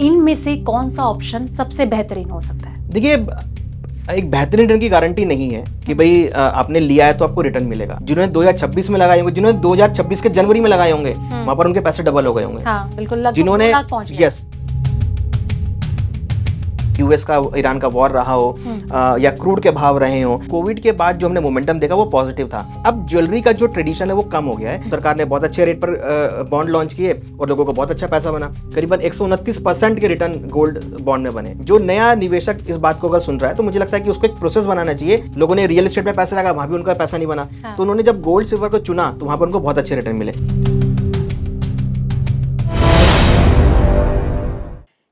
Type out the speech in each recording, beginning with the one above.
इनमें से कौन सा ऑप्शन सबसे बेहतरीन हो सकता है? देखिए, एक बेहतरीन रिटर्न की गारंटी नहीं है कि भाई आपने लिया है तो आपको रिटर्न मिलेगा। जिन्होंने 2026 में लगाए होंगे, जिन्होंने 2026 के जनवरी में लगाए होंगे, वहां पर उनके पैसे डबल हो गए होंगे। हाँ, बिल्कुल, लगभग जिन्होंने 2 लाख पहुंच गए। यस, यूएस का ईरान का वॉर रहा हो या क्रूड के भाव रहे हो, कोविड के बाद जो हमने मोमेंटम देखा वो पॉजिटिव था। अब ज्वेलरी का जो ट्रेडिशन है वो कम हो गया है। सरकार ने बहुत अच्छे रेट पर बॉन्ड लॉन्च किए और लोगों को बहुत अच्छा पैसा बना। करीबन 129% के रिटर्न गोल्ड बॉन्ड में बने। जो नया निवेशक इस बात को अगर सुन रहा है तो मुझे लगता है कि उसको एक प्रोसेस बनाना चाहिए। लोगों ने रियल एस्टेट में पैसा लगा, वहां भी उनका पैसा नहीं बना। तो उन्होंने जब गोल्ड सिल्वर को चुना तो वहां पर उनको बहुत अच्छे रिटर्न मिले।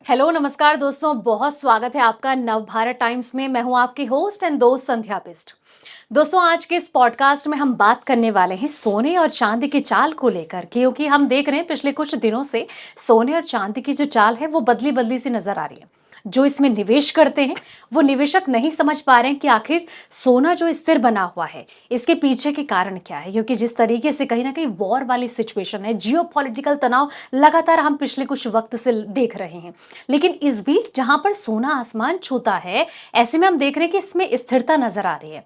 हेलो, नमस्कार दोस्तों, बहुत स्वागत है आपका नवभारत टाइम्स में। मैं हूं आपकी होस्ट एंड दोस्त संध्या बिष्ट। दोस्तों, आज के इस पॉडकास्ट में हम बात करने वाले हैं सोने और चांदी की चाल को लेकर, क्योंकि हम देख रहे हैं पिछले कुछ दिनों से सोने और चांदी की जो चाल है वो बदली बदली सी नजर आ रही है। जो इसमें निवेश करते हैं वो निवेशक नहीं समझ पा रहे हैं कि आखिर सोना जो स्थिर बना हुआ है इसके पीछे के कारण क्या है, क्योंकि जिस तरीके से कहीं ना कहीं वॉर वाली सिचुएशन है, जियोपॉलिटिकल तनाव लगातार हम पिछले कुछ वक्त से देख रहे हैं। लेकिन इस बीच जहां पर सोना आसमान छूता है, ऐसे में हम देख रहे हैं कि इसमें स्थिरता नजर आ रही है।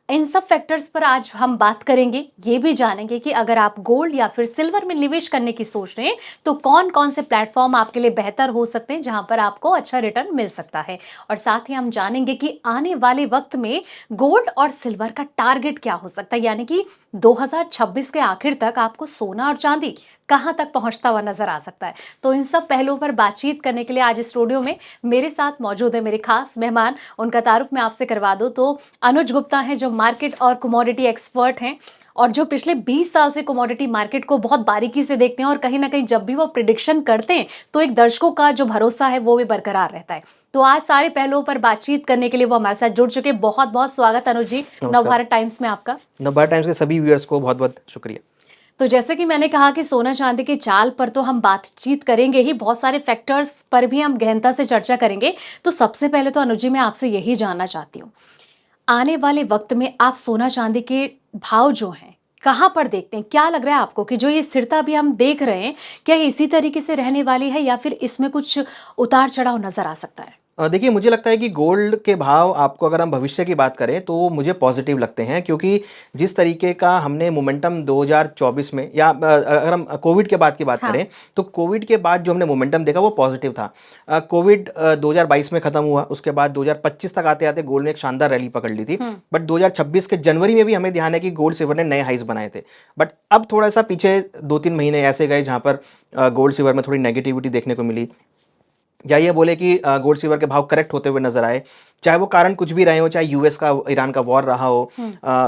इन सब फैक्टर्स पर आज हम बात करेंगे। ये भी जानेंगे कि अगर आप गोल्ड या फिर सिल्वर में निवेश करने की सोच रहे हैं तो कौन कौन से प्लेटफॉर्म आपके लिए बेहतर हो सकते हैं जहां पर आपको अच्छा रिटर्न मिल सकता है। और साथ ही हम जानेंगे कि आने वाले वक्त में गोल्ड और सिल्वर का टारगेट क्या हो सकता है, यानी कि 2026 के आखिर तक आपको सोना और चांदी कहां तक पहुंचता हुआ नजर आ सकता है। तो इन सब पहलुओं पर बातचीत करने के लिए आज स्टूडियो में मेरे साथ मौजूद है मेरे खास मेहमान। उनका तारुफ मैं आपसे करवा दूं तो अनुज गुप्ता हैं, जो मार्केट और कमोडिटी एक्सपर्ट हैं और जो पिछले 20 साल से कमोडिटी मार्केट को बहुत बारीकी से देखते हैं और कहीं ना कहीं जब भी वो प्रिडिक्शन करते हैं तो एक दर्शकों का जो भरोसा है वो भी बरकरार रहता है। तो आज सारे पहलुओं पर बातचीत करने के लिए वो हमारे साथ जुड़ चुके। बहुत बहुत स्वागत अनुज जी नवभारत टाइम्स में आपका। नवभारत टाइम्स के सभी व्यूअर्स को बहुत बहुत शुक्रिया। तो जैसे कि मैंने कहा कि सोना चांदी की चाल पर तो हम बातचीत करेंगे ही, बहुत सारे फैक्टर्स पर भी हम गहनता से चर्चा करेंगे। तो सबसे पहले तो अनुज जी मैं आपसे यही जानना चाहती हूँ, आने वाले वक्त में आप सोना चांदी के भाव जो हैं कहाँ पर देखते हैं? क्या लग रहा है आपको कि जो ये स्थिरता भी हम देख रहे हैं, क्या ये इसी तरीके से रहने वाली है या फिर इसमें कुछ उतार चढ़ाव नजर आ सकता है? देखिए, मुझे लगता है कि गोल्ड के भाव आपको अगर हम भविष्य की बात करें तो मुझे पॉजिटिव लगते हैं, क्योंकि जिस तरीके का हमने मोमेंटम 2024 में या अगर हम कोविड के बाद की बात करें तो कोविड के बाद जो हमने मोमेंटम देखा वो पॉजिटिव था। कोविड 2022 में खत्म हुआ, उसके बाद 2025 तक आते आते गोल्ड ने एक शानदार रैली पकड़ ली थी। बट 2026 के जनवरी में भी हमें ध्यान है कि गोल्ड सिल्वर ने नए हाइज बनाए थे। बट अब थोड़ा सा पीछे 2-3 महीने ऐसे गए जहां पर गोल्ड सिल्वर में थोड़ी नेगेटिविटी देखने को मिली, या ये बोले कि गोल्ड सिल्वर के भाव करेक्ट होते हुए नजर आए। चाहे वो कारण कुछ भी रहे हो, चाहे यूएस का ईरान का वॉर रहा हो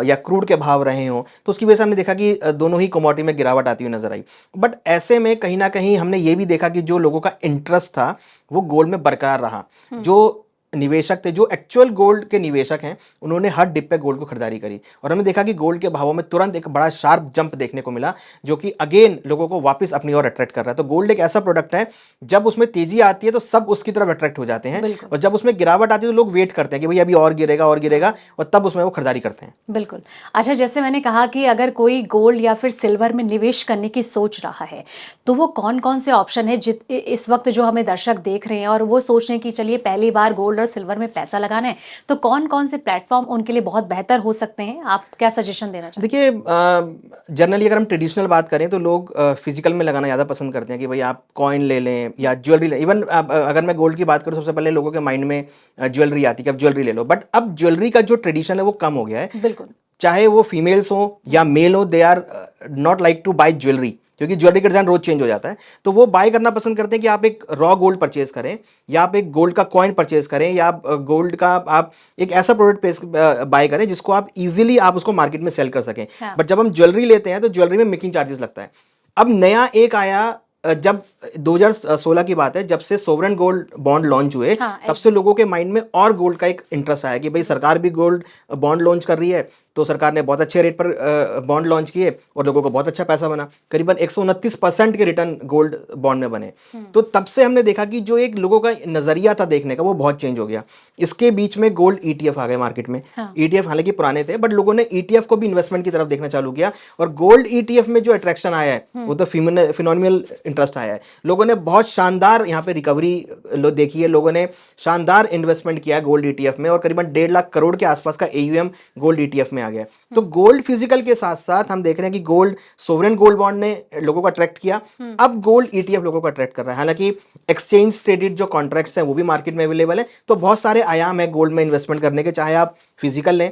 या क्रूड के भाव रहे हो, तो उसकी वजह से हमने देखा कि दोनों ही कमोडिटी में गिरावट आती हुई नजर आई। बट ऐसे में कहीं ना कहीं हमने ये भी देखा कि जो लोगों का इंटरेस्ट था वो गोल्ड में बरकरार रहा। जो निवेशक थे, जो एक्चुअल गोल्ड के निवेशक हैं, उन्होंने हर डिप पे गोल्ड को खरीदारी करी और हमने देखा कि गोल्ड के भावों में तुरंत एक बड़ा शार्प जंप देखने को मिला, जो कि अगेन लोगों को वापस अपनी ओर अट्रैक्ट कर रहा है। तो गोल्ड एक ऐसा प्रोडक्ट है, जब उसमें तेजी आती है तो सब उसकी तरफ अट्रैक्ट हो जाते हैं, और जब उसमें गिरावट आती है तो लोग वेट करते हैं कि भाई अभी और गिरेगा और गिरेगा, और तब उसमें वो खरीदारी करते हैं। बिल्कुल। अच्छा, जैसे मैंने कहा कि अगर कोई गोल्ड या फिर सिल्वर में निवेश करने की सोच रहा है तो वो कौन कौन से ऑप्शन है इस वक्त जो हमें दर्शक देख रहे हैं और वो सोच रहे हैं कि चलिए पहली बार गोल्ड और सिल्वर में पैसा लगाना है, तो कौन कौन से प्लेटफॉर्म उनके लिए बहुत बेहतर हो सकते हैं? आप क्या सजेशन देना चाहते देखिए, जनरली अगर हम ट्रेडिशनल बात करें तो लोग फिजिकल में लगाना ज़्यादा पसंद करते हैं कि भाई आप कॉइन ले लें या ज्वेलरी लें। इवन अगर मैं गोल्ड की बात करूं, सबसे पहले लोगों के माइंड में ज्वेलरी आती है कि अब ज्वेलरी ले लो। बट अब ज्वेलरी का जो ट्रेडिशन है वो कम हो गया है। बिल्कुल। चाहे वो फीमेल्स हो या मेल हो, they are not like to buy jewellery, क्योंकि ज्वेलरी का डिजाइन रोज चेंज हो जाता है। तो वो बाय करना पसंद करते हैं कि आप एक रॉ गोल्ड परचेज करें, या आप एक गोल्ड का कॉइन परचेज करें, या आप गोल्ड का आप एक ऐसा प्रोडक्ट बाय करें जिसको आप इजीली आप उसको मार्केट में सेल कर सकें। बट जब हम ज्वेलरी लेते हैं तो ज्वेलरी में मेकिंग चार्जेस लगता है। अब नया एक आया, जब 2016 की बात है, जब से सोवरेन गोल्ड बॉन्ड लॉन्च हुए, तब से लोगों के माइंड में और गोल्ड का एक इंटरेस्ट आया कि भाई सरकार भी गोल्ड बॉन्ड लॉन्च कर रही है, तो सरकार ने बहुत अच्छे रेट पर बॉन्ड लॉन्च किए और लोगों को बहुत अच्छा पैसा बना, करीबन 129% के रिटर्न गोल्ड बॉन्ड में बने। तो तब से हमने देखा कि जो एक लोगों का नजरिया था देखने का वो बहुत चेंज हो गया। इसके बीच में गोल्ड ईटीएफ आ गए मार्केट में। हाँ। ईटीएफ हालांकि पुराने थे, बट लोगों ने ईटीएफ को भी इन्वेस्टमेंट की तरफ देखना चालू किया, और गोल्ड ईटीएफ में जो अट्रैक्शन आया है वो तो फिनोमिनल इंटरेस्ट आया है। लोगों ने बहुत शानदार यहाँ पे रिकवरी देखी है, लोगों ने शानदार इन्वेस्टमेंट किया है गोल्ड ईटीएफ में, और करीबन 1.5 लाख करोड़ के आसपास का एयूएम गोल्ड ईटीएफ में आ गया। तो गोल्ड फिजिकल के साथ साथ हम देख रहे हैं कि गोल्ड सोवरेन गोल्ड बॉन्ड ने लोगों को अट्रैक्ट किया, अब गोल्ड ईटीएफ लोगों को अट्रैक्ट कर रहा है। हालांकि एक्सचेंज ट्रेडेड जो कॉन्ट्रैक्ट्स हैं वो भी मार्केट में अवेलेबल है। तो बहुत सारे आयाम है गोल्ड में इन्वेस्टमेंट करने के, चाहे आप फिजिकल लें,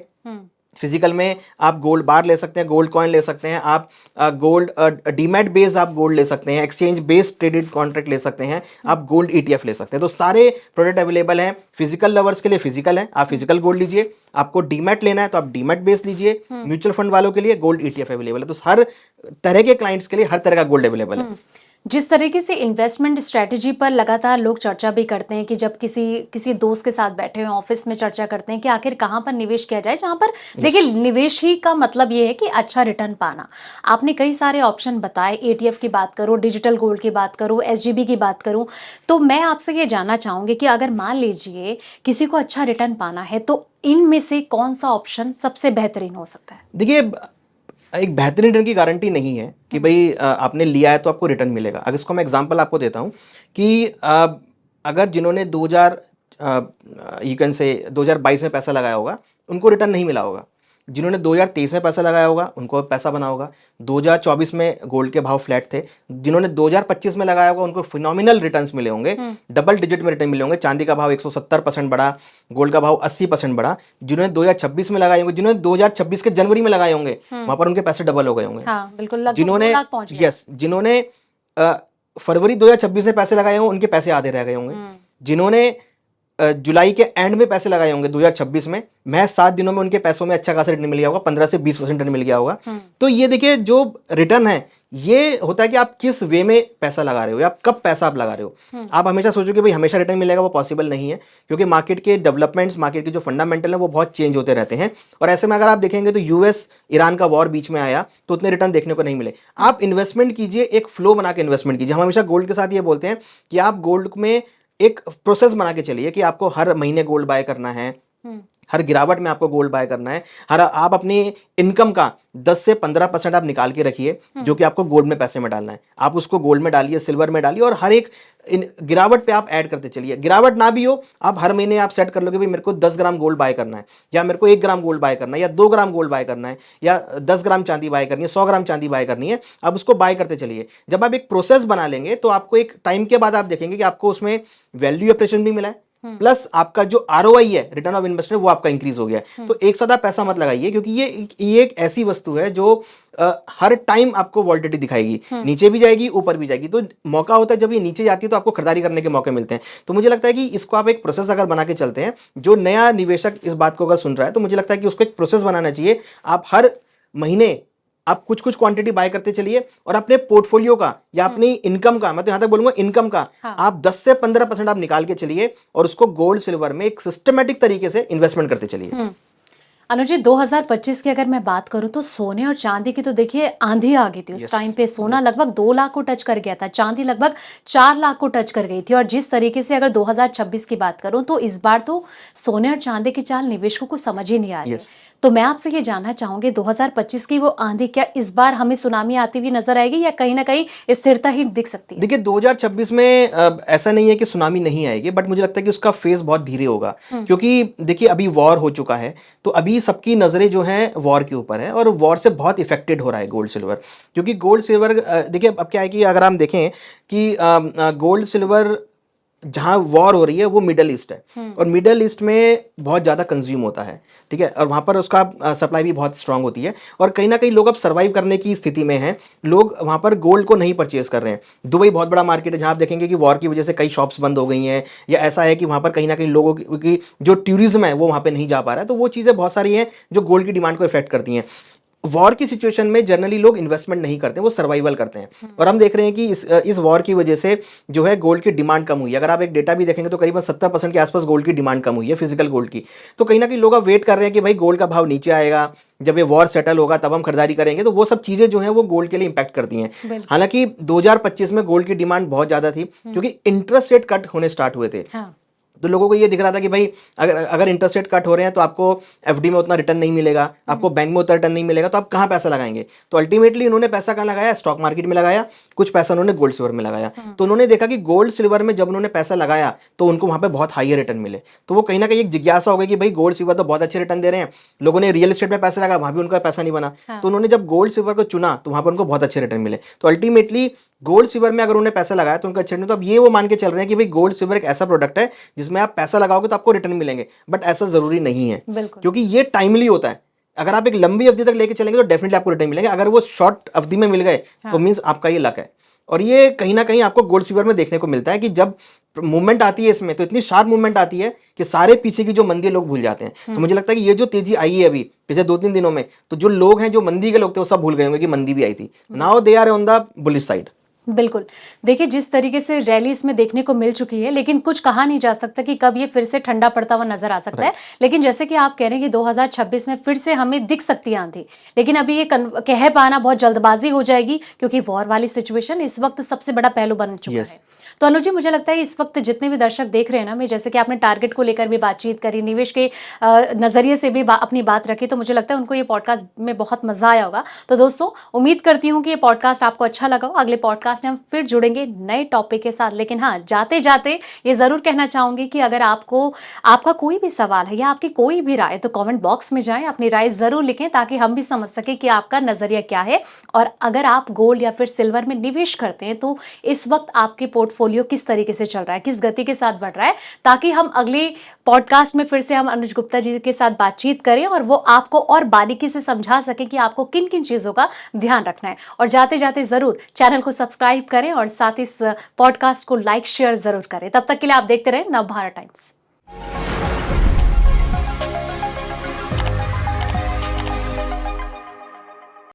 फिजिकल में आप गोल्ड बार ले सकते हैं, गोल्ड कॉइन ले सकते हैं, आप गोल्ड डीमैट बेस्ड आप गोल्ड ले सकते हैं, एक्सचेंज बेस्ड ट्रेडेड कॉन्ट्रैक्ट ले सकते हैं, आप गोल्ड ईटीएफ ले सकते हैं। तो सारे प्रोडक्ट अवेलेबल हैं। फिजिकल लवर्स के लिए फिजिकल है, आप फिजिकल गोल्ड लीजिए, आपको डीमैट लेना है तो आप डीमैट बेस्ड लीजिए, म्यूचुअल फंड वालों के लिए गोल्ड ईटीएफ अवेलेबल है। तो हर तरह के क्लाइंट्स के लिए हर तरह का गोल्ड अवेलेबल है। जिस तरीके से इन्वेस्टमेंट स्ट्रेटजी पर लगातार लोग चर्चा भी करते हैं कि जब किसी दोस्त के साथ बैठे हुए ऑफिस में चर्चा करते हैं कि आखिर कहाँ पर निवेश किया जाए, जहाँ पर देखिए निवेश ही का मतलब ये है कि अच्छा रिटर्न पाना। आपने कई सारे ऑप्शन बताए, एटीएफ की बात करो, डिजिटल गोल्ड की बात करो, एसजीबी की बात करूँ, तो मैं आपसे ये जानना चाहूँगी कि अगर मान लीजिए किसी को अच्छा रिटर्न पाना है तो इनमें से कौन सा ऑप्शन सबसे बेहतरीन हो सकता है? देखिए, एक बेहतरीन रिटर्न की गारंटी नहीं है कि भाई आपने लिया है तो आपको रिटर्न मिलेगा। अगर इसको मैं एग्जांपल आपको देता हूं कि अगर जिन्होंने 2022 में पैसा लगाया होगा उनको रिटर्न नहीं मिला होगा, जिन्होंने 2023 में पैसा लगाया होगा उनको पैसा बना होगा, 2024 में गोल्ड के भाव फ्लैट थे, जिन्होंने 2025 में लगाया होगा उनको फिनोमिनल रिटर्न्स मिले होंगे, डबल डिजिट में रिटर्न मिले होंगे। चांदी का भाव 170% बढ़ा, गोल्ड का भाव 80% बढ़ा। जिन्होंने 2026 में लगाए होंगे, जिन्होंने 2026 के जनवरी में लगाए होंगे, वहां पर उनके पैसे डबल हो गए होंगे। हाँ, बिल्कुल, लगभग जिन्होंने 2 लाख पहुंच गया। जिन्होंने फरवरी 2026 में पैसे लगाए होंगे उनके पैसे आधे रह गए होंगे। जिन्होंने जुलाई के एंड में पैसे लगाए होंगे 2026 में, महज 7 दिनों में उनके पैसों में अच्छा खासा रिटर्न मिल गया होगा, 15 से 20% रिटर्न मिल गया होगा। तो ये देखिए, जो रिटर्न है ये होता है कि आप किस वे में पैसा लगा रहे हो या कब पैसा आप लगा रहे हो। आप हमेशा सोचो कि भाई हमेशा रिटर्न मिलेगा, वो पॉसिबल नहीं है, क्योंकि मार्केट के डेवलपमेंट्स, मार्केट के जो फंडामेंटल है वो बहुत चेंज होते रहते हैं। और ऐसे में अगर आप देखेंगे तो यूएस ईरान का वॉर बीच में आया तो उतने रिटर्न देखने को नहीं मिले। आप इन्वेस्टमेंट कीजिए, एक फ्लो बना के इन्वेस्टमेंट कीजिए। हम हमेशा गोल्ड के साथ ये बोलते हैं कि आप गोल्ड में एक प्रोसेस बना के चलिए कि आपको हर महीने गोल्ड बाय करना है, हर गिरावट में आपको गोल्ड बाय करना है, हर आप अपनी इनकम का 10 से 15% आप निकाल के रखिए जो कि आपको गोल्ड में पैसे में डालना है। आप उसको गोल्ड में डालिए, सिल्वर में डालिए, और हर एक गिरावट पे आप ऐड करते चलिए। गिरावट ना भी हो, आप हर महीने आप सेट कर लोगे भाई मेरे को 10 ग्राम गोल्ड बाय करना है, या मेरे को 1 ग्राम गोल्ड बाय करना है, या 2 ग्राम गोल्ड बाय करना है, या 10 ग्राम चांदी बाय करनी है, 100 ग्राम चांदी बाय करनी है। आप उसको बाय करते चलिए। जब आप एक प्रोसेस बना लेंगे तो आपको एक टाइम के बाद आप देखेंगे कि आपको उसमें वैल्यू एप्रिसिएशन भी मिला है, प्लस आपका जो आरओआई है, रिटर्न ऑफ इन्वेस्टमेंट, वो आपका इंक्रीज हो गया है। तो एक साथ आप पैसा मत लगाइए, क्योंकि ये एक ऐसी वस्तु है जो हर टाइम आपको वॉलिटिलिटी दिखाएगी, नीचे भी जाएगी ऊपर भी जाएगी। तो मौका होता है जब ये नीचे जाती है तो आपको खरीदारी करने के मौके मिलते हैं। तो मुझे लगता है कि इसको आप एक प्रोसेस अगर बना के चलते हैं, जो नया निवेशक इस बात को अगर सुन रहा है तो मुझे लगता है कि उसको एक प्रोसेस बनाना चाहिए। आप हर महीने आप कुछ कुछ क्वांटिटी बाय करते चलिए, और अपने पोर्टफोलियो का या अपनी इनकम का, मैं तो यहां तक बोलूंगा इनकम का, आप 10 से 15% आप निकाल के चलिए और उसको गोल्ड सिल्वर में एक सिस्टमेटिक तरीके से इन्वेस्टमेंट करते चलिए। अनुज जी, 2025 की अगर मैं बात करूं तो सोने और चांदी की तो देखिए आंधी आ गई थी। उस टाइम पे सोना लगभग 2 लाख को टच कर गया था, चांदी लगभग 4 लाख को टच कर गई थी। और जिस तरीके से अगर 2026 की बात करूं तो इस बार तो सोने और चांदी की चाल निवेशकों को समझ ही नहीं आ रही। तो मैं आपसे ये जानना चाहूंगी, 2025 की वो आंधी क्या इस बार हमें सुनामी आती हुई नजर आएगी, या कहीं ना कहीं स्थिरता ही दिख सकती है? देखिए, 2026 में ऐसा नहीं है कि सुनामी नहीं आएगी, बट मुझे लगता है कि उसका फेज बहुत धीरे होगा, क्योंकि देखिए अभी वॉर हो चुका है, तो अभी सबकी नजरें जो हैं वॉर के ऊपर है, और वॉर से बहुत इफेक्टेड हो रहा है गोल्ड सिल्वर। क्योंकि गोल्ड सिल्वर देखिए अब क्या है कि अगर हम देखें कि गोल्ड सिल्वर जहाँ वॉर हो रही है वो मिडल ईस्ट है, और मिडल ईस्ट में बहुत ज़्यादा कंज्यूम होता है, ठीक है, और वहाँ पर उसका सप्लाई भी बहुत स्ट्रांग होती है, और कहीं ना कहीं लोग अब सर्वाइव करने की स्थिति में हैं। लोग वहाँ पर गोल्ड को नहीं परचेज कर रहे हैं। दुबई बहुत बड़ा मार्केट है, जहाँ आप देखेंगे कि वॉर की वजह से कई शॉप्स बंद हो गई हैं, या ऐसा है कि वहाँ पर कहीं ना कहीं लोगों की जो टूरिज्म है वो वहाँ पर नहीं जा पा रहा है। तो वो चीज़ें बहुत सारी हैं जो गोल्ड की डिमांड को इफेक्ट करती हैं। वॉर की सिचुएशन में जनरली लोग इन्वेस्टमेंट नहीं करते, वो सर्वाइवल करते हैं। और हम देख रहे हैं कि इस वॉर की वजह से जो है गोल्ड की डिमांड कम हुई है। अगर आप एक डेटा भी देखेंगे तो करीबन 70% के आसपास गोल्ड की डिमांड कम हुई है, फिजिकल गोल्ड की। तो कहीं ना कहीं लोग अब वेट कर रहे हैं कि भाई गोल्ड का भाव नीचे आएगा, जब ये वॉर सेटल होगा तब हम खरीदारी करेंगे। तो वो सब चीजें जो है वो गोल्ड के लिए इंपैक्ट करती हैं। बिल्कुल। हालांकि 2025 में गोल्ड की डिमांड बहुत ज्यादा थी क्योंकि इंटरेस्ट रेट कट होने स्टार्ट हुए थे। हाँ। तो लोगों को ये दिख रहा था कि भाई अगर अगर इंटरेस्ट रेट कट हो रहे हैं तो आपको एफडी में उतना रिटर्न नहीं मिलेगा, आपको बैंक में उतना रिटर्न नहीं मिलेगा, तो आप कहाँ पैसा लगाएंगे। तो अल्टीमेटली उन्होंने पैसा कहाँ लगाया, स्टॉक मार्केट में लगाया, कुछ पैसा उन्होंने गोल्ड सिल्वर में लगाया। तो उन्होंने देखा कि गोल्ड सिल्वर में जब उन्होंने पैसा लगाया तो उनको वहां पे बहुत हाई रिटर्न मिले। तो वो कहीं ना कहीं एक जिज्ञासा हो गई कि भाई गोल्ड सिल्वर तो बहुत अच्छे रिटर्न दे रहे हैं, लोगों ने रियल एस्टेट में पैसा लगा, वहां भी उनका पैसा नहीं बना। तो उन्होंने जब गोल्ड सिल्वर को चुना तो वहां पर उनको बहुत अच्छे रिटर्न मिले। तो अल्टीमेटली गोल्ड सिल्वर में अगर उन्हें पैसा लगाया तो उनका अच्छा रिटर्न। तो अब ये वो मान के चल रहे हैं कि भाई गोल्ड सिल्वर एक ऐसा प्रोडक्ट है जिसमें आप पैसा लगाओगे तो आपको रिटर्न मिलेंगे, बट ऐसा जरूरी नहीं है, क्योंकि ये टाइमली होता है। अगर आप एक लंबी अवधि तक लेके चलेंगे तो डेफिनेटली आपको रिटर्न मिलेंगे। अगर वो शॉर्ट अवधि में मिल गए तो मींस आपका ये लक है। और ये कहीं ना कहीं आपको गोल्ड सिल्वर में देखने को मिलता है कि जब मूवमेंट आती है इसमें तो इतनी शार्प मूवमेंट आती है कि सारे पीछे की जो मंदी है लोग भूल जाते हैं। तो मुझे लगता है कि ये जो तेजी आई है अभी पिछले 2-3 दिनों में, तो जो लोग हैं जो मंदी के लोग थे वो सब भूल गए होंगे कि मंदी भी आई थी। Now they are on the bullish side. बिल्कुल। देखिए, जिस तरीके से रैली इसमें देखने को मिल चुकी है, लेकिन कुछ कहा नहीं जा सकता कि कब ये फिर से ठंडा पड़ता हुआ नज़र आ सकता है। लेकिन जैसे कि आप कह रहे हैं कि 2026 में फिर से हमें दिख सकती है आंधी। लेकिन अभी ये कह पाना बहुत जल्दबाज़ी हो जाएगी, क्योंकि वॉर वाली सिचुएशन इस वक़्त सबसे बड़ा पहलू बन चुका है। तो अनुज जी, मुझे लगता है इस वक़्त जितने भी दर्शक देख रहे हैं ना, मैं जैसे कि आपने टारगेट को लेकर भी बातचीत करी, निवेश के नज़रिए से भी अपनी बात रखी, तो मुझे लगता है उनको ये पॉडकास्ट में बहुत मज़ा आया होगा। तो दोस्तों, उम्मीद करती हूँ कि ये पॉडकास्ट आपको अच्छा लगा हो। अगले पॉडकास्ट में हम फिर जुड़ेंगे नए टॉपिक के साथ। लेकिन हाँ, जाते जाते ये ज़रूर कहना चाहूँगी कि अगर आपका कोई भी सवाल है या आपकी कोई भी राय, तो कमेंट बॉक्स में जाएं, अपनी राय ज़रूर लिखें ताकि हम भी समझ सकें कि आपका नज़रिया क्या है। और अगर आप गोल्ड या फिर सिल्वर में निवेश करते हैं तो इस वक्त आपके पोर्टफोलियो किस तरीके से चल रहा है, किस गति के साथ बढ़ रहा है, ताकि हम अगले पॉडकास्ट में फिर से हम अनुज गुप्ता जी के साथ बातचीत करें और वो आपको और बारीकी से समझा सकें कि आपको किन किन चीज़ों का ध्यान रखना है। और जाते जाते ज़रूर चैनल को सब्सक्राइब करें और साथ ही इस पॉडकास्ट को लाइक शेयर ज़रूर करें। तब तक के लिए आप देखते रहें नवभारत टाइम्स।